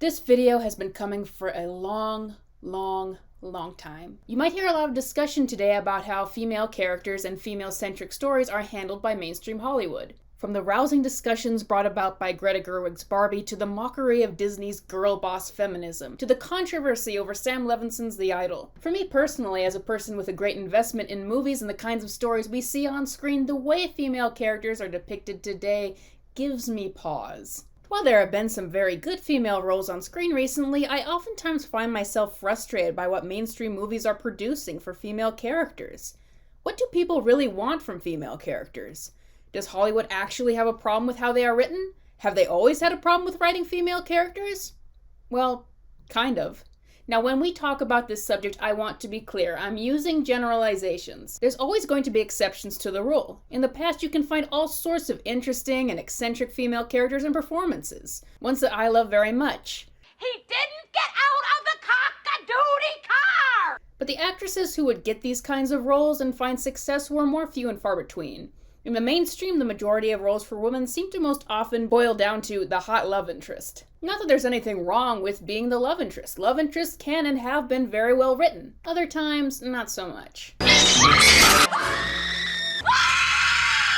This video has been coming for a long time. You might hear a lot of discussion today about how female characters and female-centric stories are handled by mainstream Hollywood. From the rousing discussions brought about by Greta Gerwig's Barbie, to the mockery of Disney's girl boss feminism, to the controversy over Sam Levinson's The Idol. For me personally, as a person with a great investment in movies and the kinds of stories we see on screen, the way female characters are depicted today gives me pause. While there have been some very good female roles on screen recently, I oftentimes find myself frustrated by what mainstream movies are producing for female characters. What do people really want from female characters? Does Hollywood actually have a problem with how they are written? Have they always had a problem with writing female characters? Well, kind of. Now, when we talk about this subject, I want to be clear. I'm using generalizations. There's always going to be exceptions to the rule. In the past, you can find all sorts of interesting and eccentric female characters and performances. Ones that I love very much. He didn't get out of the cock-a-doodle car! But the actresses who would get these kinds of roles and find success were more few and far between. In the mainstream, the majority of roles for women seem to most often boil down to the hot love interest. Not that there's anything wrong with being the love interest. Love interests can and have been very well written. Other times, not so much.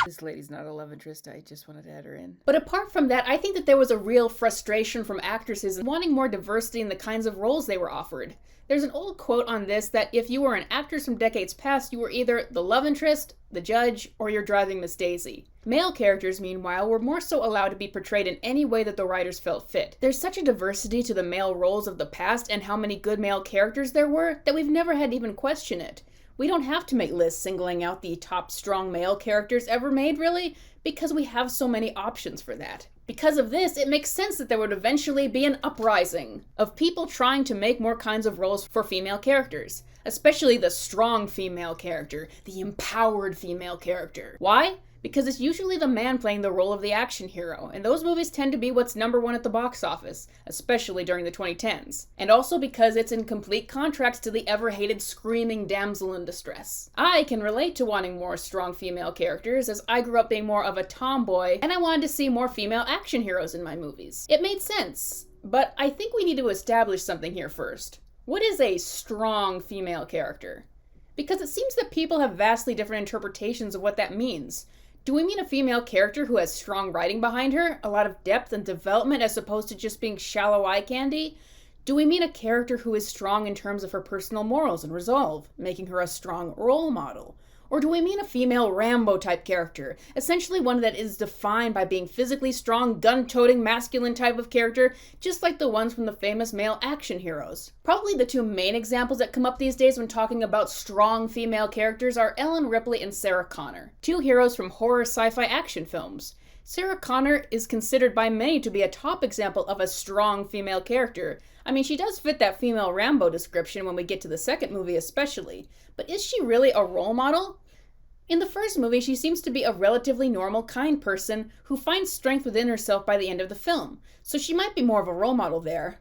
This lady's not a love interest, I just wanted to add her in. But apart from that, I think that there was a real frustration from actresses wanting more diversity in the kinds of roles they were offered. There's an old quote on this that if you were an actress from decades past, you were either the love interest, the judge, or you're driving Miss Daisy. Male characters, meanwhile, were more so allowed to be portrayed in any way that the writers felt fit. There's such a diversity to the male roles of the past and how many good male characters there were that we've never had to even question it. We don't have to make lists singling out the top strong male characters ever made, really, because we have so many options for that. Because of this, it makes sense that there would eventually be an uprising of people trying to make more kinds of roles for female characters, especially the strong female character, the empowered female character. Why? Because it's usually the man playing the role of the action hero, and those movies tend to be what's #1 at the box office, especially during the 2010s. And also because it's in complete contrast to the ever-hated screaming damsel in distress. I can relate to wanting more strong female characters, as I grew up being more of a tomboy, and I wanted to see more female action heroes in my movies. It made sense, but I think we need to establish something here first. What is a strong female character? Because it seems that people have vastly different interpretations of what that means. Do we mean a female character who has strong writing behind her, a lot of depth and development as opposed to just being shallow eye candy? Do we mean a character who is strong in terms of her personal morals and resolve, making her a strong role model? Or do we mean a female Rambo-type character, essentially one that is defined by being physically strong, gun-toting, masculine type of character, just like the ones from the famous male action heroes? Probably the two main examples that come up these days when talking about strong female characters are Ellen Ripley and Sarah Connor, two heroes from horror sci-fi action films. Sarah Connor is considered by many to be a top example of a strong female character. I mean, she does fit that female Rambo description when we get to the second movie especially, but is she really a role model? In the first movie, she seems to be a relatively normal, kind person who finds strength within herself by the end of the film, so she might be more of a role model there.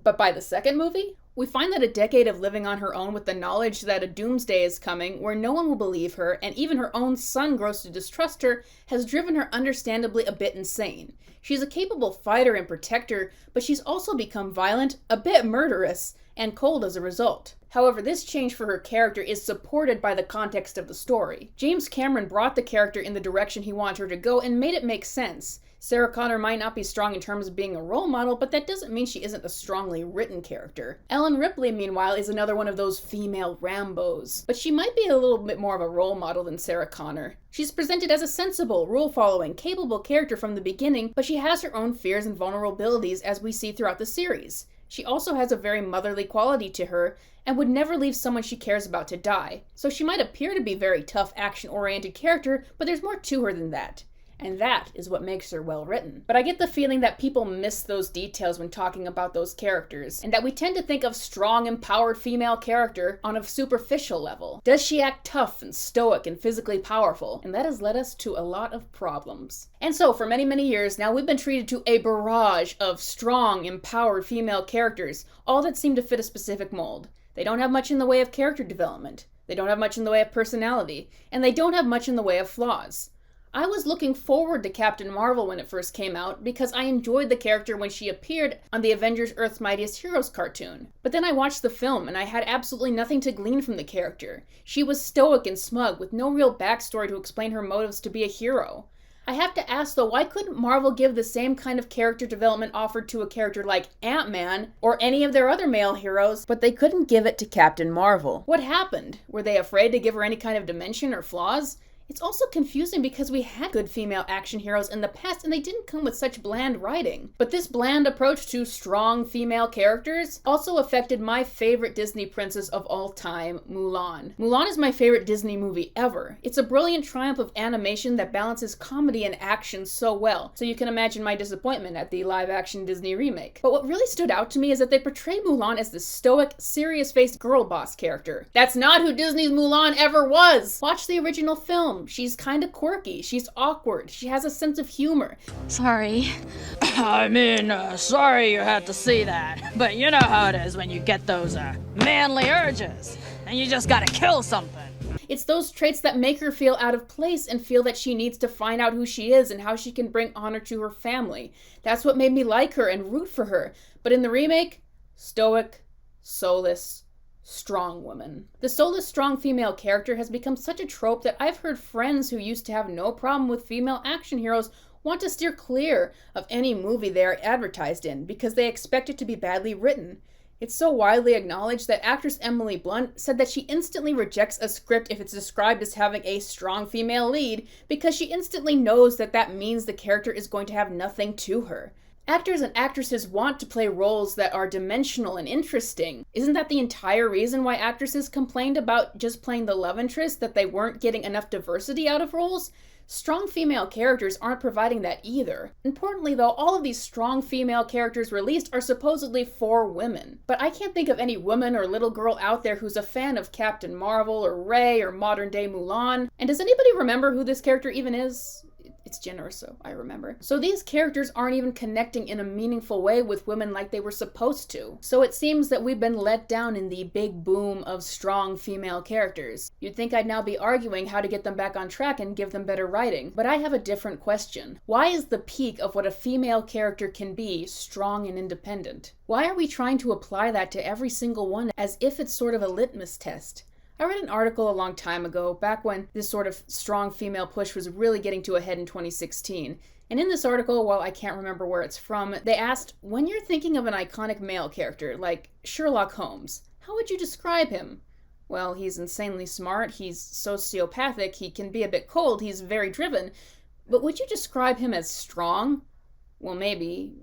But by the second movie, we find that a decade of living on her own with the knowledge that a doomsday is coming where no one will believe her and even her own son grows to distrust her has driven her understandably a bit insane. She's a capable fighter and protector, but she's also become violent, a bit murderous, and cold as a result. However, this change for her character is supported by the context of the story. James Cameron brought the character in the direction he wanted her to go and made it make sense. Sarah Connor might not be strong in terms of being a role model, but that doesn't mean she isn't a strongly written character. Ellen Ripley, meanwhile, is another one of those female Rambos, but she might be a little bit more of a role model than Sarah Connor. She's presented as a sensible, rule-following, capable character from the beginning, but she has her own fears and vulnerabilities as we see throughout the series. She also has a very motherly quality to her, and would never leave someone she cares about to die. So she might appear to be a very tough, action-oriented character, but there's more to her than that. And that is what makes her well written. But I get the feeling that people miss those details when talking about those characters, and that we tend to think of strong, empowered female character on a superficial level. Does she act tough and stoic and physically powerful? And that has led us to a lot of problems. And so, for many years now, we've been treated to a barrage of strong, empowered female characters, all that seem to fit a specific mold. They don't have much in the way of character development. They don't have much in the way of personality. And they don't have much in the way of flaws. I was looking forward to Captain Marvel when it first came out because I enjoyed the character when she appeared on the Avengers Earth's Mightiest Heroes cartoon. But then I watched the film and I had absolutely nothing to glean from the character. She was stoic and smug with no real backstory to explain her motives to be a hero. I have to ask though, why couldn't Marvel give the same kind of character development offered to a character like Ant-Man or any of their other male heroes, but they couldn't give it to Captain Marvel? What happened? Were they afraid to give her any kind of dimension or flaws? It's also confusing because we had good female action heroes in the past and they didn't come with such bland writing. But this bland approach to strong female characters also affected my favorite Disney princess of all time, Mulan. Mulan is my favorite Disney movie ever. It's a brilliant triumph of animation that balances comedy and action so well, so you can imagine my disappointment at the live-action Disney remake. But what really stood out to me is that they portray Mulan as the stoic, serious-faced girl boss character. That's not who Disney's Mulan ever was! Watch the original film. She's kind of quirky, she's awkward, she has a sense of humor. Sorry. Sorry you had to see that. But you know how it is when you get those manly urges, and you just gotta kill something. It's those traits that make her feel out of place and feel that she needs to find out who she is and how she can bring honor to her family. That's what made me like her and root for her. But in the remake, stoic, soulless, strong woman. The soulless, strong female character has become such a trope that I've heard friends who used to have no problem with female action heroes want to steer clear of any movie they are advertised in because they expect it to be badly written. It's so widely acknowledged that actress Emily Blunt said that she instantly rejects a script if it's described as having a strong female lead because she instantly knows that that means the character is going to have nothing to her. Actors and actresses want to play roles that are dimensional and interesting. Isn't that the entire reason why actresses complained about just playing the love interest, that they weren't getting enough diversity out of roles? Strong female characters aren't providing that either. Importantly though, all of these strong female characters released are supposedly for women. But I can't think of any woman or little girl out there who's a fan of Captain Marvel or Rey or modern day Mulan. And does anybody remember who this character even is? It's generous, so I remember. So these characters aren't even connecting in a meaningful way with women like they were supposed to. So it seems that we've been let down in the big boom of strong female characters. You'd think I'd now be arguing how to get them back on track and give them better writing. But I have a different question. Why is the peak of what a female character can be strong and independent? Why are we trying to apply that to every single one as if it's sort of a litmus test? I read an article a long time ago, back when this sort of strong female push was really getting to a head in 2016. And in this article, while I can't remember where it's from, they asked, when you're thinking of an iconic male character, like Sherlock Holmes, how would you describe him? Well, he's insanely smart, he's sociopathic, he can be a bit cold, he's very driven. But would you describe him as strong? Well, maybe.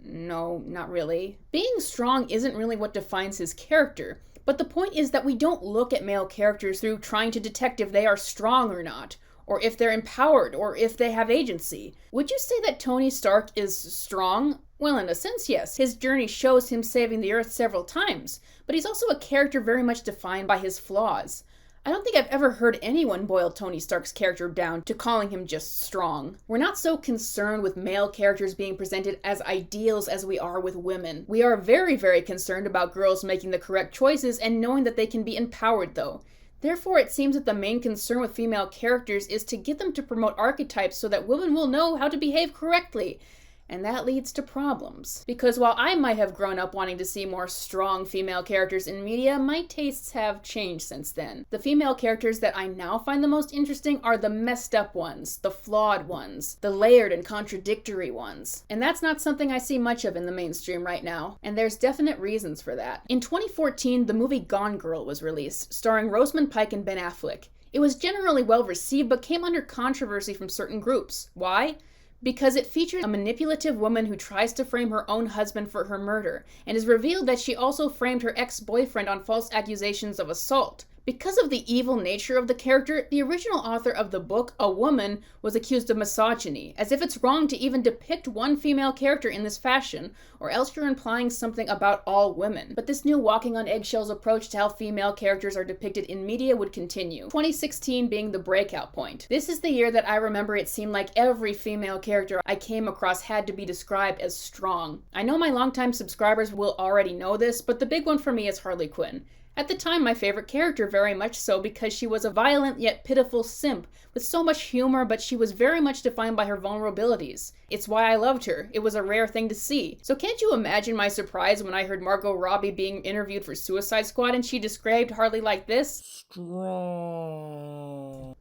No, not really. Being strong isn't really what defines his character. But the point is that we don't look at male characters through trying to detect if they are strong or not, or if they're empowered, or if they have agency. Would you say that Tony Stark is strong? Well, in a sense, yes. His journey shows him saving the Earth several times, but he's also a character very much defined by his flaws. I don't think I've ever heard anyone boil Tony Stark's character down to calling him just strong. We're not so concerned with male characters being presented as ideals as we are with women. We are very, very concerned about girls making the correct choices and knowing that they can be empowered though. Therefore, it seems that the main concern with female characters is to get them to promote archetypes so that women will know how to behave correctly. And that leads to problems. Because while I might have grown up wanting to see more strong female characters in media, my tastes have changed since then. The female characters that I now find the most interesting are the messed up ones, the flawed ones, the layered and contradictory ones. And that's not something I see much of in the mainstream right now. And there's definite reasons for that. In 2014, the movie Gone Girl was released, starring Rosamund Pike and Ben Affleck. It was generally well received, but came under controversy from certain groups. Why? Because it features a manipulative woman who tries to frame her own husband for her murder, and is revealed that she also framed her ex-boyfriend on false accusations of assault. Because of the evil nature of the character, the original author of the book, a woman, was accused of misogyny, as if it's wrong to even depict one female character in this fashion, or else you're implying something about all women. But this new walking on eggshells approach to how female characters are depicted in media would continue, 2016 being the breakout point. This is the year that I remember it seemed like every female character I came across had to be described as strong. I know my longtime subscribers will already know this, but the big one for me is Harley Quinn. At the time, my favorite character, very much so, because she was a violent yet pitiful simp with so much humor, but she was very much defined by her vulnerabilities. It's why I loved her. It was a rare thing to see. So can't you imagine my surprise when I heard Margot Robbie being interviewed for Suicide Squad and she described Harley like this? Strong.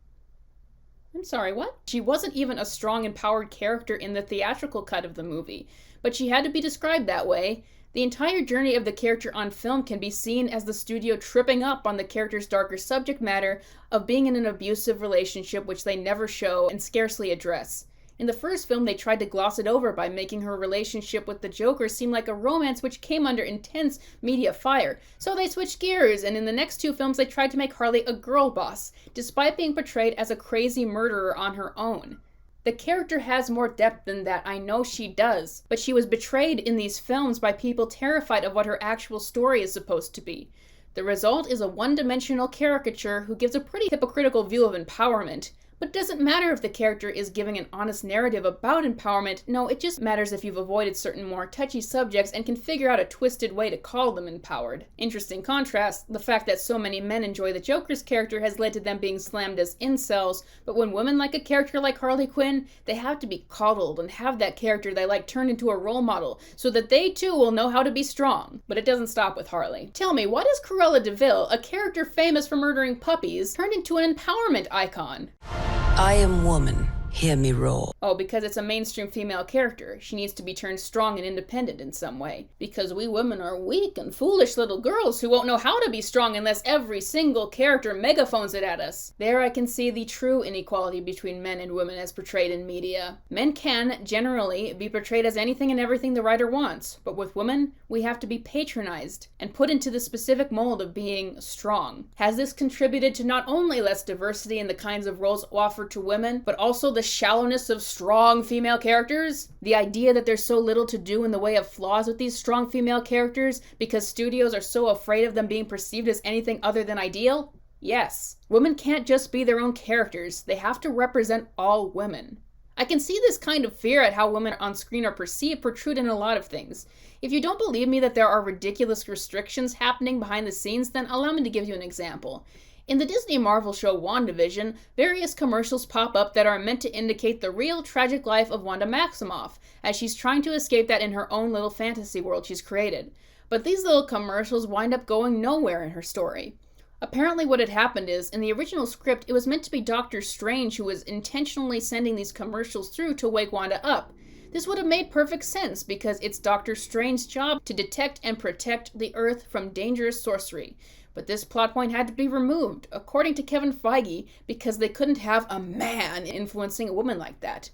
I'm sorry, what? She wasn't even a strong, empowered character in the theatrical cut of the movie, but she had to be described that way. The entire journey of the character on film can be seen as the studio tripping up on the character's darker subject matter of being in an abusive relationship, which they never show and scarcely address. In the first film, they tried to gloss it over by making her relationship with the Joker seem like a romance which came under intense media fire. So they switched gears, and in the next two films they tried to make Harley a girl boss, despite being portrayed as a crazy murderer on her own. The character has more depth than that, I know she does, but she was betrayed in these films by people terrified of what her actual story is supposed to be. The result is a one-dimensional caricature who gives a pretty hypocritical view of empowerment. But it doesn't matter if the character is giving an honest narrative about empowerment. No, it just matters if you've avoided certain more touchy subjects and can figure out a twisted way to call them empowered. Interesting contrast, the fact that so many men enjoy the Joker's character has led to them being slammed as incels, but when women like a character like Harley Quinn, they have to be coddled and have that character they like turned into a role model so that they too will know how to be strong. But it doesn't stop with Harley. Tell me, why does Cruella de Vil, a character famous for murdering puppies, turn into an empowerment icon? I am woman. Hear me roar. Oh, because it's a mainstream female character. She needs to be turned strong and independent in some way. Because we women are weak and foolish little girls who won't know how to be strong unless every single character megaphones it at us. There I can see the true inequality between men and women as portrayed in media. Men can, generally, be portrayed as anything and everything the writer wants, but with women, we have to be patronized and put into the specific mold of being strong. Has this contributed to not only less diversity in the kinds of roles offered to women, but also the shallowness of strong female characters? The idea that there's so little to do in the way of flaws with these strong female characters because studios are so afraid of them being perceived as anything other than ideal? Yes. Women can't just be their own characters. They have to represent all women. I can see this kind of fear at how women on screen are perceived protrude in a lot of things. If you don't believe me that there are ridiculous restrictions happening behind the scenes, then allow me to give you an example. In the Disney Marvel show WandaVision, various commercials pop up that are meant to indicate the real tragic life of Wanda Maximoff, as she's trying to escape that in her own little fantasy world she's created. But these little commercials wind up going nowhere in her story. Apparently what had happened is, in the original script, it was meant to be Doctor Strange who was intentionally sending these commercials through to wake Wanda up. This would have made perfect sense because it's Doctor Strange's job to detect and protect the Earth from dangerous sorcery. But this plot point had to be removed, according to Kevin Feige, because they couldn't have a man influencing a woman like that.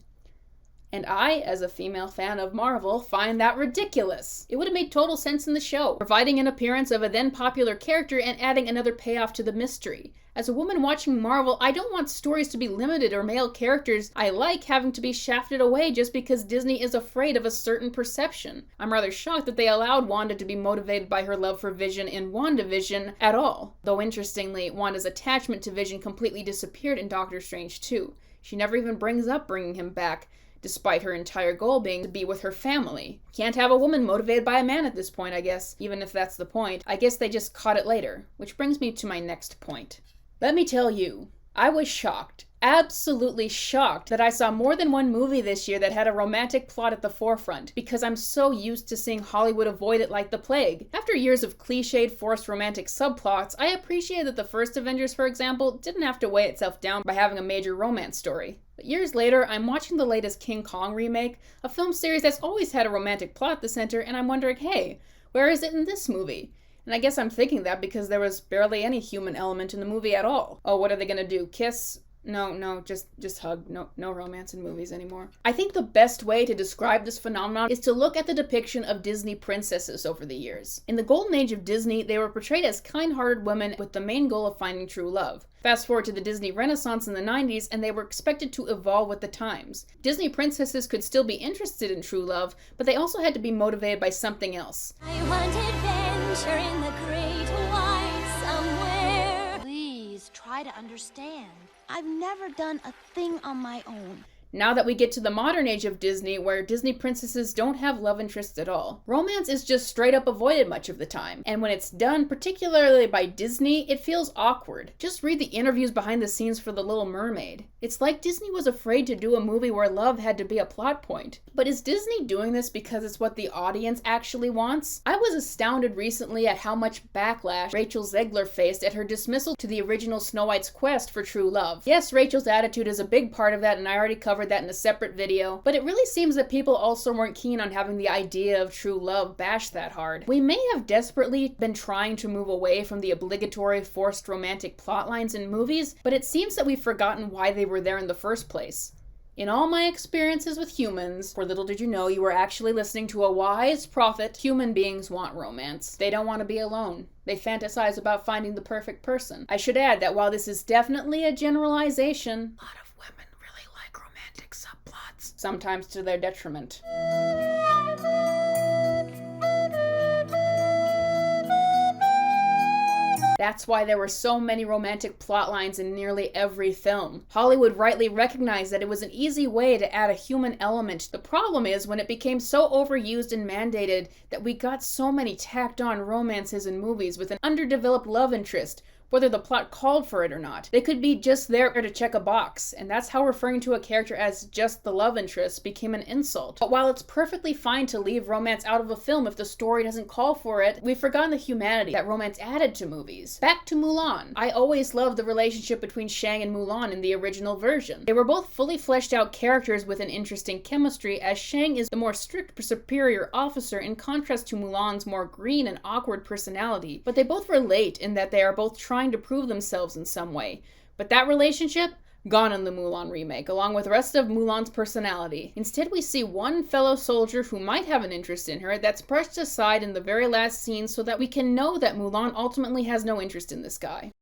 And I, as a female fan of Marvel, find that ridiculous. It would have made total sense in the show, providing an appearance of a then popular character and adding another payoff to the mystery. As a woman watching Marvel, I don't want stories to be limited or male characters I like having to be shafted away just because Disney is afraid of a certain perception. I'm rather shocked that they allowed Wanda to be motivated by her love for Vision in WandaVision at all. Though interestingly, Wanda's attachment to Vision completely disappeared in Doctor Strange 2. She never even brings up bringing him back, despite her entire goal being to be with her family. Can't have a woman motivated by a man at this point, I guess, even if that's the point. I guess they just caught it later, which brings me to my next point. Let me tell you, I was shocked, absolutely shocked, that I saw more than one movie this year that had a romantic plot at the forefront, because I'm so used to seeing Hollywood avoid it like the plague. After years of cliched, forced romantic subplots, I appreciate that the first Avengers, for example, didn't have to weigh itself down by having a major romance story. But years later, I'm watching the latest King Kong remake, a film series that's always had a romantic plot at the center, and I'm wondering, hey, where is it in this movie? And I guess I'm thinking that because there was barely any human element in the movie at all. Oh, what are they gonna do? Kiss? No, just hug. No romance in movies anymore. I think the best way to describe this phenomenon is to look at the depiction of Disney princesses over the years. In the golden age of Disney, they were portrayed as kind-hearted women with the main goal of finding true love. Fast forward to the Disney Renaissance in the 90s, and they were expected to evolve with the times. Disney princesses could still be interested in true love, but they also had to be motivated by something else. I want adventure in the great wide somewhere. Please try to understand. I've never done a thing on my own. Now that we get to the modern age of Disney, where Disney princesses don't have love interests at all, romance is just straight up avoided much of the time. And when it's done, particularly by Disney, it feels awkward. Just read the interviews behind the scenes for The Little Mermaid. It's like Disney was afraid to do a movie where love had to be a plot point. But is Disney doing this because it's what the audience actually wants? I was astounded recently at how much backlash Rachel Zegler faced at her dismissal to the original Snow White's quest for true love. Yes, Rachel's attitude is a big part of that, and I already covered that in a separate video, but it really seems that people also weren't keen on having the idea of true love bashed that hard. We may have desperately been trying to move away from the obligatory forced romantic plotlines in movies, but it seems that we've forgotten why they were there in the first place. In all my experiences with humans, for little did you know you were actually listening to a wise prophet, human beings want romance. They don't want to be alone. They fantasize about finding the perfect person. I should add that while this is definitely a generalization, a lot of women really like romantic subplots, sometimes to their detriment. That's why there were so many romantic plot lines in nearly every film. Hollywood rightly recognized that it was an easy way to add a human element. The problem is when it became so overused and mandated that we got so many tacked on romances in movies with an underdeveloped love interest, whether the plot called for it or not. They could be just there to check a box, and that's how referring to a character as just the love interest became an insult. But while it's perfectly fine to leave romance out of a film if the story doesn't call for it, we've forgotten the humanity that romance added to movies. Back to Mulan. I always loved the relationship between Shang and Mulan in the original version. They were both fully fleshed out characters with an interesting chemistry, as Shang is the more strict superior officer in contrast to Mulan's more green and awkward personality. But they both relate in that they are both trying to prove themselves in some way. But that relationship, gone in the Mulan remake, along with the rest of Mulan's personality. Instead, we see one fellow soldier who might have an interest in her that's brushed aside in the very last scene so that we can know that Mulan ultimately has no interest in this guy.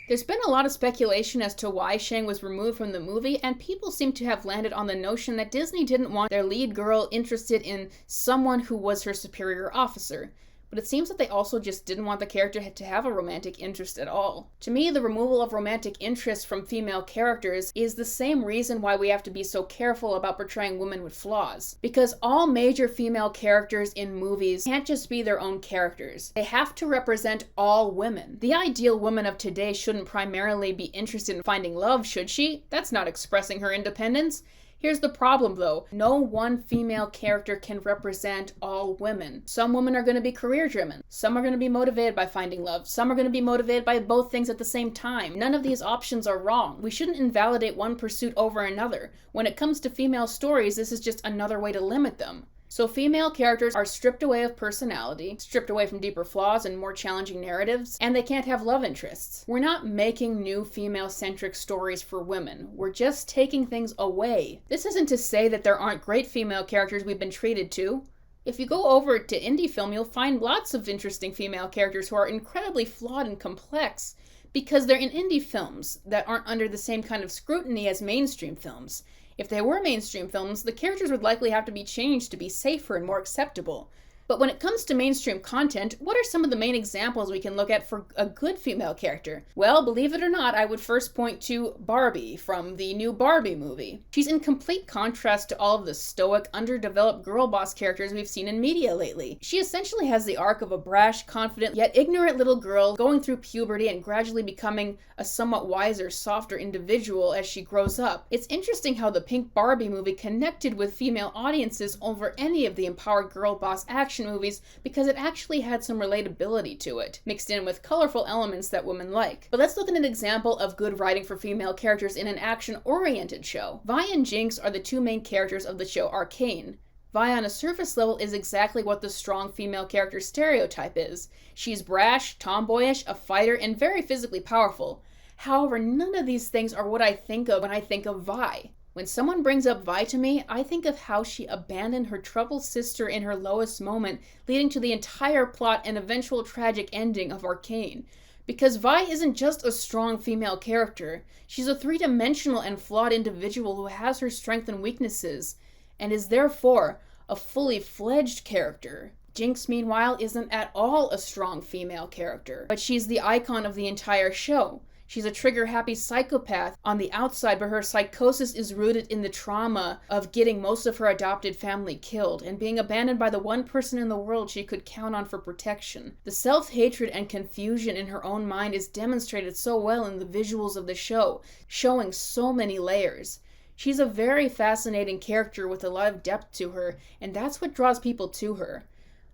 There's been a lot of speculation as to why Shang was removed from the movie, and people seem to have landed on the notion that Disney didn't want their lead girl interested in someone who was her superior officer. But it seems that they also just didn't want the character to have a romantic interest at all. To me, the removal of romantic interest from female characters is the same reason why we have to be so careful about portraying women with flaws. Because all major female characters in movies can't just be their own characters. They have to represent all women. The ideal woman of today shouldn't primarily be interested in finding love, should she? That's not expressing her independence. Here's the problem though, no one female character can represent all women. Some women are going to be career driven, some are going to be motivated by finding love, some are going to be motivated by both things at the same time. None of these options are wrong. We shouldn't invalidate one pursuit over another. When it comes to female stories, this is just another way to limit them. So female characters are stripped away of personality, stripped away from deeper flaws and more challenging narratives, and they can't have love interests. We're not making new female-centric stories for women. We're just taking things away. This isn't to say that there aren't great female characters we've been treated to. If you go over to indie film, you'll find lots of interesting female characters who are incredibly flawed and complex because they're in indie films that aren't under the same kind of scrutiny as mainstream films. If they were mainstream films, the characters would likely have to be changed to be safer and more acceptable. But when it comes to mainstream content, what are some of the main examples we can look at for a good female character? Well, believe it or not, I would first point to Barbie from the new Barbie movie. She's in complete contrast to all of the stoic, underdeveloped girl boss characters we've seen in media lately. She essentially has the arc of a brash, confident, yet ignorant little girl going through puberty and gradually becoming a somewhat wiser, softer individual as she grows up. It's interesting how the Pink Barbie movie connected with female audiences over any of the empowered girl boss action movies because it actually had some relatability to it, mixed in with colorful elements that women like. But let's look at an example of good writing for female characters in an action-oriented show. Vi and Jinx are the two main characters of the show Arcane. Vi on a surface level is exactly what the strong female character stereotype is. She's brash, tomboyish, a fighter, and very physically powerful. However, none of these things are what I think of when I think of Vi. When someone brings up Vi to me, I think of how she abandoned her troubled sister in her lowest moment, leading to the entire plot and eventual tragic ending of Arcane. Because Vi isn't just a strong female character, she's a three-dimensional and flawed individual who has her strengths and weaknesses, and is therefore a fully fledged character. Jinx, meanwhile, isn't at all a strong female character, but she's the icon of the entire show. She's a trigger-happy psychopath on the outside, but her psychosis is rooted in the trauma of getting most of her adopted family killed and being abandoned by the one person in the world she could count on for protection. The self-hatred and confusion in her own mind is demonstrated so well in the visuals of the show, showing so many layers. She's a very fascinating character with a lot of depth to her, and that's what draws people to her.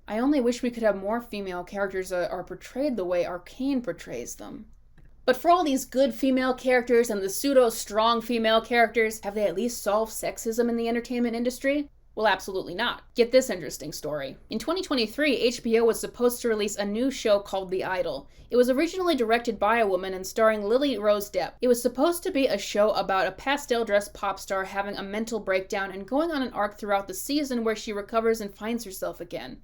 I only wish we could have more female characters that are portrayed the way Arcane portrays them. But for all these good female characters and the pseudo-strong female characters, have they at least solved sexism in the entertainment industry? Well, absolutely not. Get this interesting story. In 2023, HBO was supposed to release a new show called The Idol. It was originally directed by a woman and starring Lily Rose Depp. It was supposed to be a show about a pastel-dressed pop star having a mental breakdown and going on an arc throughout the season where she recovers and finds herself again.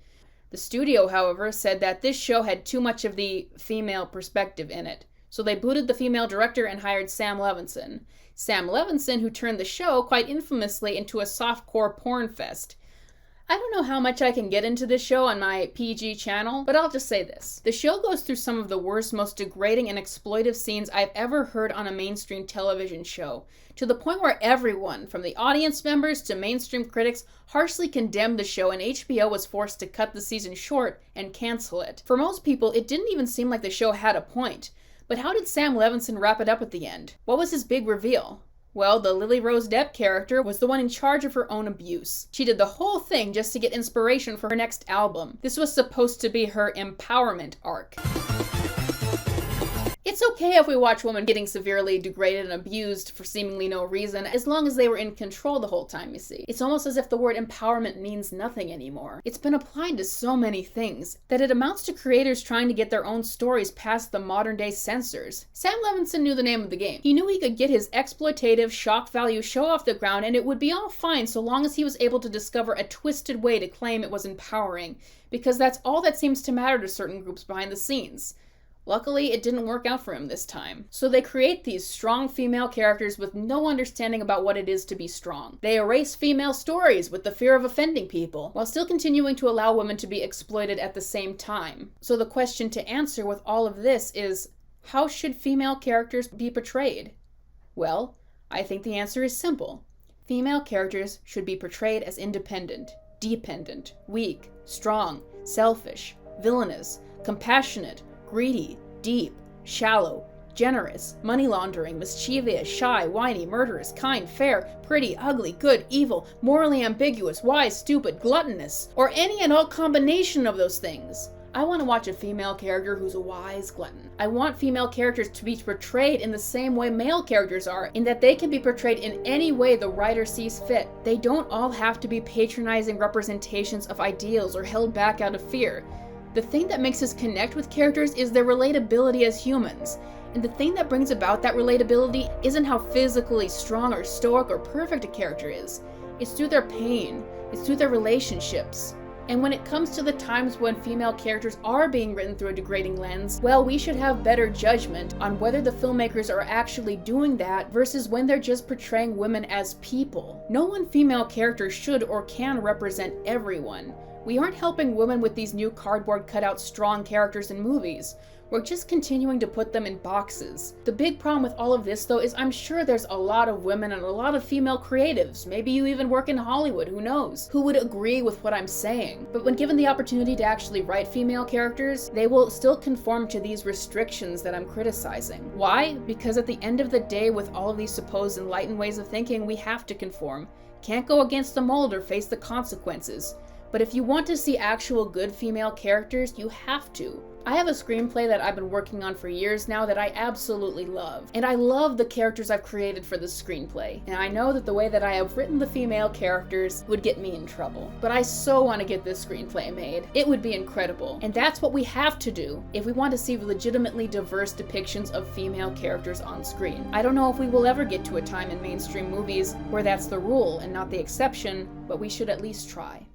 The studio, however, said that this show had too much of the female perspective in it. So they booted the female director and hired Sam Levinson. Sam Levinson, who turned the show quite infamously into a softcore porn fest. I don't know how much I can get into this show on my PG channel, but I'll just say this. The show goes through some of the worst, most degrading and exploitive scenes I've ever heard on a mainstream television show, to the point where everyone, from the audience members to mainstream critics, harshly condemned the show, and HBO was forced to cut the season short and cancel it. For most people, it didn't even seem like the show had a point. But how did Sam Levinson wrap it up at the end? What was his big reveal? Well, the Lily Rose Depp character was the one in charge of her own abuse. She did the whole thing just to get inspiration for her next album. This was supposed to be her empowerment arc. It's okay if we watch women getting severely degraded and abused for seemingly no reason, as long as they were in control the whole time, you see. It's almost as if the word empowerment means nothing anymore. It's been applied to so many things that it amounts to creators trying to get their own stories past the modern-day censors. Sam Levinson knew the name of the game. He knew he could get his exploitative, shock value show off the ground, and it would be all fine so long as he was able to discover a twisted way to claim it was empowering, because that's all that seems to matter to certain groups behind the scenes. Luckily, it didn't work out for him this time. So they create these strong female characters with no understanding about what it is to be strong. They erase female stories with the fear of offending people, while still continuing to allow women to be exploited at the same time. So the question to answer with all of this is, how should female characters be portrayed? Well, I think the answer is simple. Female characters should be portrayed as independent, dependent, weak, strong, selfish, villainous, compassionate, greedy, deep, shallow, generous, money laundering, mischievous, shy, whiny, murderous, kind, fair, pretty, ugly, good, evil, morally ambiguous, wise, stupid, gluttonous, or any and all combination of those things. I want to watch a female character who's a wise glutton. I want female characters to be portrayed in the same way male characters are, in that they can be portrayed in any way the writer sees fit. They don't all have to be patronizing representations of ideals or held back out of fear. The thing that makes us connect with characters is their relatability as humans. And the thing that brings about that relatability isn't how physically strong or stoic or perfect a character is. It's through their pain. It's through their relationships. And when it comes to the times when female characters are being written through a degrading lens, well, we should have better judgment on whether the filmmakers are actually doing that versus when they're just portraying women as people. No one female character should or can represent everyone. We aren't helping women with these new cardboard cutout strong characters in movies. We're just continuing to put them in boxes. The big problem with all of this, though, is I'm sure there's a lot of women and a lot of female creatives, maybe you even work in Hollywood, who knows, who would agree with what I'm saying. But when given the opportunity to actually write female characters, they will still conform to these restrictions that I'm criticizing. Why? Because at the end of the day, with all of these supposed enlightened ways of thinking, we have to conform. Can't go against the mold or face the consequences. But if you want to see actual good female characters, you have to. I have a screenplay that I've been working on for years now that I absolutely love. And I love the characters I've created for this screenplay. And I know that the way that I have written the female characters would get me in trouble. But I so want to get this screenplay made. It would be incredible. And that's what we have to do if we want to see legitimately diverse depictions of female characters on screen. I don't know if we will ever get to a time in mainstream movies where that's the rule and not the exception, but we should at least try.